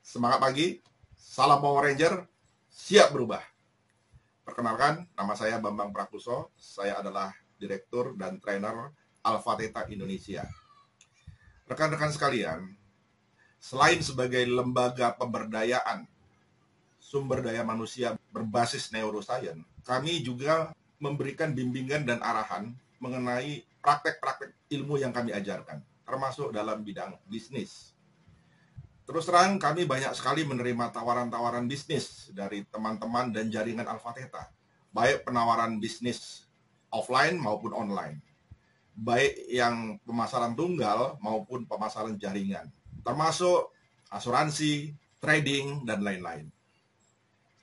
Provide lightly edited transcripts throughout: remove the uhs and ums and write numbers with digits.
Semangat pagi, salam Power Ranger, siap berubah. Perkenalkan, nama saya Bambang Prakuso, saya adalah Direktur dan Trainer Alpha Theta Indonesia. Rekan-rekan sekalian, selain sebagai lembaga pemberdayaan sumber daya manusia berbasis neuroscience, kami juga memberikan bimbingan dan arahan mengenai praktek-praktek ilmu yang kami ajarkan, termasuk dalam bidang bisnis. Terus terang, kami banyak sekali menerima tawaran-tawaran bisnis dari teman-teman dan jaringan Alpha Theta, baik penawaran bisnis offline maupun online, baik yang pemasaran tunggal maupun pemasaran jaringan, termasuk asuransi, trading, dan lain-lain.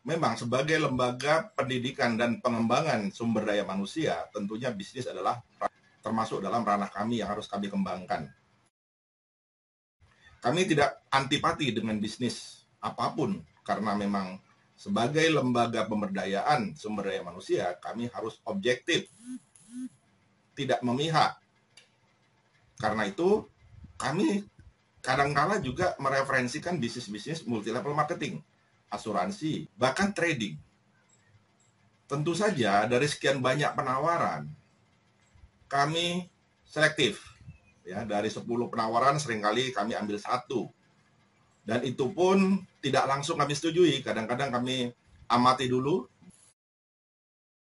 Memang sebagai lembaga pendidikan dan pengembangan sumber daya manusia, tentunya bisnis adalah termasuk dalam ranah kami yang harus kami kembangkan. Kami tidak antipati dengan bisnis apapun, karena memang sebagai lembaga pemberdayaan sumber daya manusia, kami harus objektif, tidak memihak. Karena itu, kami kadang-kala juga mereferensikan bisnis-bisnis multi-level marketing, asuransi, bahkan trading. Tentu saja dari sekian banyak penawaran, kami selektif. Ya, dari 10 penawaran seringkali kami ambil 1. Dan itu pun tidak langsung kami setujui. Kadang-kadang kami amati dulu.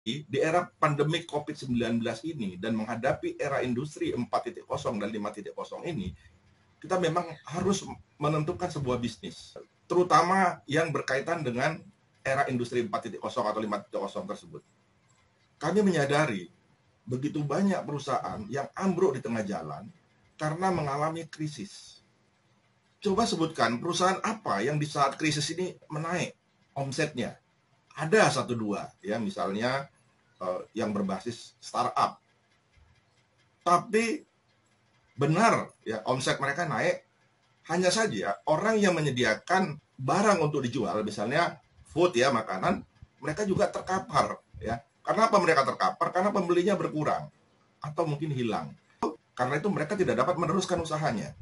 Di era pandemi COVID-19 ini dan menghadapi era industri 4.0 dan 5.0 ini, kita memang harus menentukan sebuah bisnis, terutama yang berkaitan dengan era industri 4.0 atau 5.0 tersebut. Kami menyadari begitu banyak perusahaan yang ambruk di tengah jalan karena mengalami krisis. Coba sebutkan perusahaan apa yang di saat krisis ini menaik omsetnya. Ada 1-2 ya, misalnya yang berbasis startup. Tapi benar ya, omset mereka naik. Hanya saja orang yang menyediakan barang untuk dijual, misalnya food ya, makanan, mereka juga terkapar ya. Kenapa mereka terkapar? Karena pembelinya berkurang atau mungkin hilang. Karena itu mereka tidak dapat meneruskan usahanya.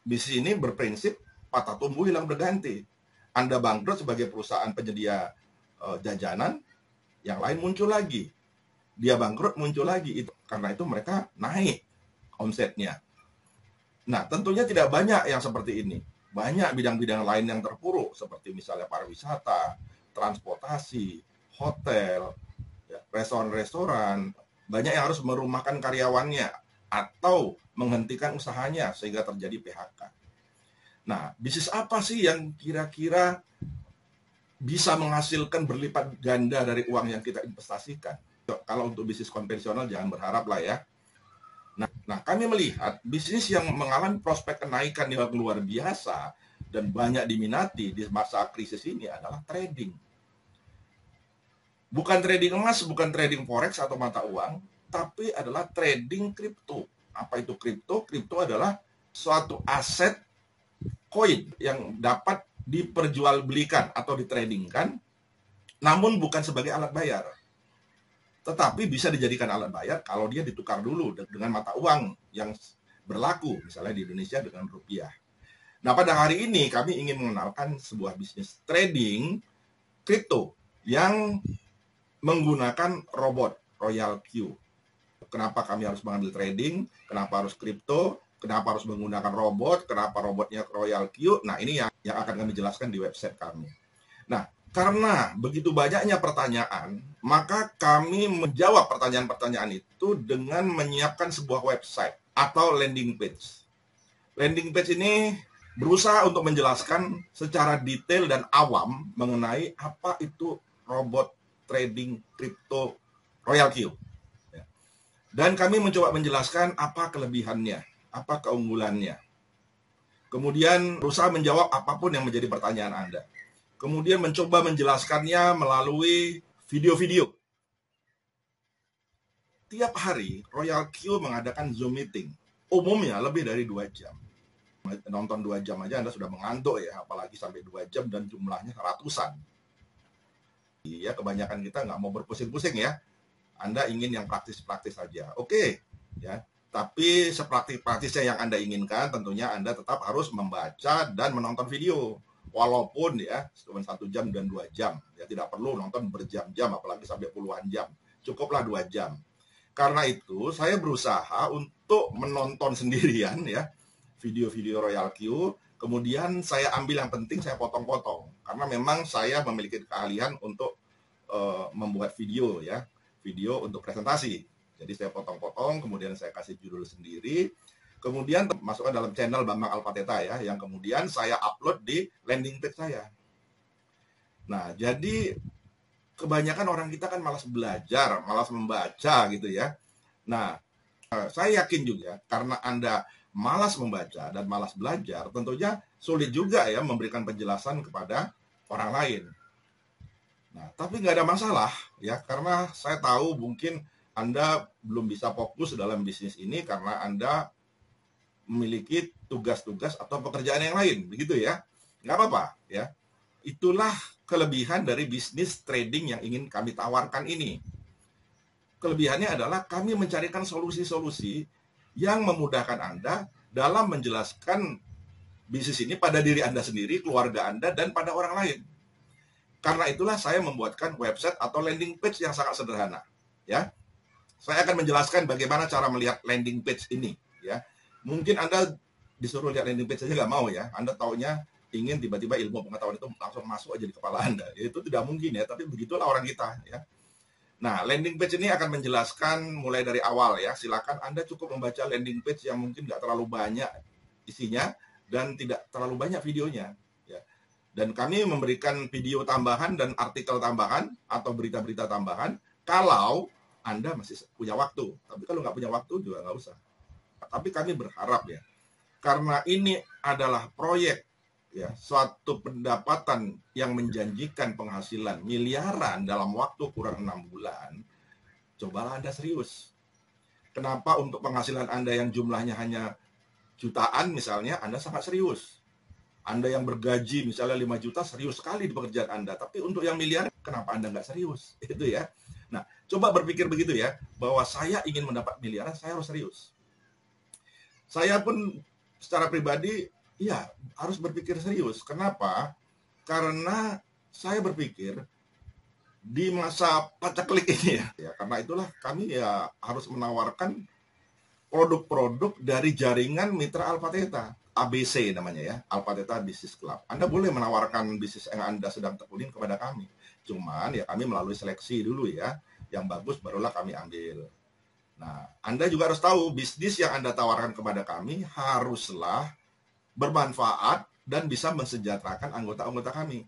Bisnis ini berprinsip patah tumbuh hilang berganti. Anda bangkrut sebagai perusahaan penyedia jajanan, yang lain muncul lagi. Dia bangkrut, muncul lagi. Karena itu mereka naik omsetnya. Nah, tentunya tidak banyak yang seperti ini. Banyak bidang-bidang lain yang terpuruk, seperti misalnya pariwisata, transportasi, hotel, restoran-restoran. Banyak yang harus merumahkan karyawannya atau menghentikan usahanya sehingga terjadi PHK. Nah, bisnis apa sih yang kira-kira bisa menghasilkan berlipat ganda dari uang yang kita investasikan? Kalau untuk bisnis konvensional jangan berharap lah ya. Nah, kami melihat bisnis yang mengalami prospek kenaikan yang luar biasa dan banyak diminati di masa krisis ini adalah trading. Bukan trading emas, bukan trading forex atau mata uang, tapi adalah trading kripto. Apa itu kripto? Kripto adalah suatu aset koin yang dapat diperjualbelikan atau ditradingkan, namun bukan sebagai alat bayar. Tetapi bisa dijadikan alat bayar kalau dia ditukar dulu dengan mata uang yang berlaku, misalnya di Indonesia dengan rupiah. Nah, pada hari ini kami ingin mengenalkan sebuah bisnis trading kripto yang menggunakan robot Royal Q. Kenapa kami harus mengambil trading? Kenapa harus kripto? Kenapa harus menggunakan robot? Kenapa robotnya Royal Q? Nah, ini yang akan kami jelaskan di website kami. Nah, karena begitu banyaknya pertanyaan, maka kami menjawab pertanyaan-pertanyaan itu dengan menyiapkan sebuah website atau landing page. Landing page ini berusaha untuk menjelaskan secara detail dan awam mengenai apa itu robot trading kripto Royal Q. Dan kami mencoba menjelaskan apa kelebihannya, apa keunggulannya. Kemudian berusaha menjawab apapun yang menjadi pertanyaan Anda. Kemudian mencoba menjelaskannya melalui video-video. Tiap hari Royal Q mengadakan Zoom meeting. Umumnya lebih dari 2 jam. Nonton 2 jam aja Anda sudah mengantuk ya, apalagi sampai 2 jam dan jumlahnya ratusan. Iya, kebanyakan kita nggak mau berpusing-pusing ya. Anda ingin yang praktis-praktis saja. Oke, ya. Tapi sepraktis-praktisnya yang Anda inginkan, tentunya Anda tetap harus membaca dan menonton video. Walaupun ya, cuma 1 jam dan 2 jam. Ya, tidak perlu nonton berjam-jam, apalagi sampai puluhan jam. Cukuplah 2 jam. Karena itu, saya berusaha untuk menonton sendirian ya, video-video Royal Q. Kemudian saya ambil yang penting, saya potong-potong. Karena memang saya memiliki keahlian untuk membuat video ya, video untuk presentasi. Jadi saya potong-potong, kemudian saya kasih judul sendiri, kemudian masukkan dalam channel Bambang Alfateta ya, yang kemudian saya upload di landing page saya. Nah, jadi kebanyakan orang kita kan malas belajar, malas membaca gitu ya. Nah, saya yakin juga karena Anda malas membaca dan malas belajar, tentunya sulit juga ya memberikan penjelasan kepada orang lain. Nah, tapi nggak ada masalah ya, karena saya tahu mungkin Anda belum bisa fokus dalam bisnis ini karena Anda memiliki tugas-tugas atau pekerjaan yang lain, begitu ya. Nggak apa-apa ya. Itulah kelebihan dari bisnis trading yang ingin kami tawarkan ini. Kelebihannya adalah kami mencarikan solusi-solusi yang memudahkan Anda dalam menjelaskan bisnis ini pada diri Anda sendiri, keluarga Anda, dan pada orang lain. Karena itulah saya membuatkan website atau landing page yang sangat sederhana. Ya, saya akan menjelaskan bagaimana cara melihat landing page ini. Ya, mungkin Anda disuruh lihat landing page saja nggak mau ya. Anda taunya ingin tiba-tiba ilmu pengetahuan itu langsung masuk aja di kepala Anda. Ya, itu tidak mungkin ya. Tapi begitulah orang kita. Ya. Nah, landing page ini akan menjelaskan mulai dari awal ya. Silakan Anda cukup membaca landing page yang mungkin nggak terlalu banyak isinya dan tidak terlalu banyak videonya. Ya. Dan kami memberikan video tambahan dan artikel tambahan atau berita-berita tambahan kalau Anda masih punya waktu. Tapi kalau nggak punya waktu juga nggak usah. Tapi kami berharap ya, karena ini adalah proyek ya, suatu pendapatan yang menjanjikan penghasilan miliaran dalam waktu kurang 6 bulan, cobalah Anda serius. Kenapa untuk penghasilan Anda yang jumlahnya hanya jutaan misalnya, Anda sangat serius. Anda yang bergaji misalnya 5 juta, serius sekali di pekerjaan Anda. Tapi untuk yang miliar, kenapa Anda nggak serius? Itu ya. Nah, coba berpikir begitu ya, bahwa saya ingin mendapat miliaran, saya harus serius. Saya pun secara pribadi, ya harus berpikir serius. Kenapa? Karena saya berpikir di masa pacaklik ini ya, karena itulah kami ya harus menawarkan produk-produk dari jaringan mitra Alfateta, ABC namanya ya, Alfateta Business Club. Anda boleh menawarkan bisnis yang Anda sedang tekunin kepada kami. Cuman ya kami melalui seleksi dulu ya, yang bagus barulah kami ambil. Nah, Anda juga harus tahu bisnis yang Anda tawarkan kepada kami haruslah bermanfaat dan bisa mensejahterakan anggota-anggota kami.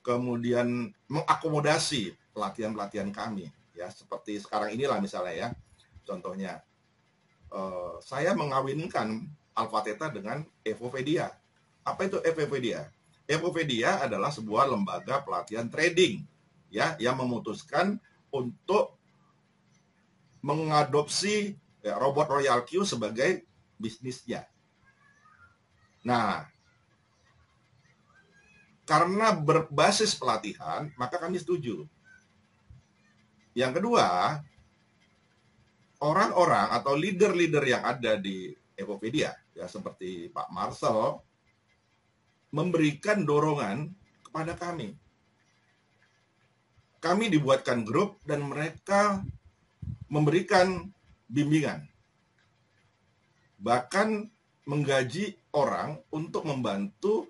Kemudian mengakomodasi pelatihan-pelatihan kami. Ya, seperti sekarang inilah misalnya ya, contohnya. Saya mengawinkan Alfateta dengan Evopedia. Apa itu Evopedia? Evopedia adalah sebuah lembaga pelatihan trading ya, yang memutuskan untuk mengadopsi ya, robot Royal Q sebagai bisnisnya. Nah, karena berbasis pelatihan, maka kami setuju. Yang kedua, orang-orang atau leader-leader yang ada di Evopedia, ya seperti Pak Marcel, memberikan dorongan kepada kami. Kami dibuatkan grup dan mereka memberikan bimbingan. Bahkan menggaji orang untuk membantu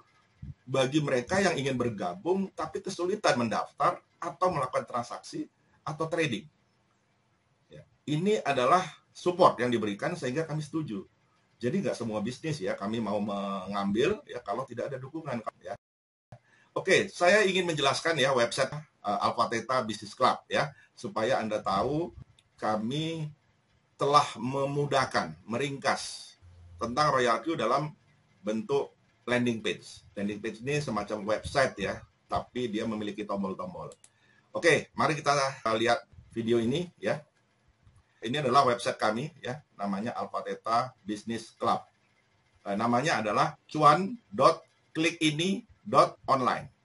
bagi mereka yang ingin bergabung tapi kesulitan mendaftar atau melakukan transaksi atau trading. Ya, ini adalah support yang diberikan sehingga kami setuju. Jadi nggak semua bisnis ya kami mau mengambil ya kalau tidak ada dukungan ya. Oke, saya ingin menjelaskan ya website Alfateta Business Club ya, supaya Anda tahu kami telah memudahkan, meringkas tentang Royal Q dalam bentuk landing page. Landing page ini semacam website ya, tapi dia memiliki tombol-tombol. Oke, mari kita lihat video ini ya. Ini adalah website kami ya, namanya Alfateta Business Club. Namanya adalah cuan.klikini.online.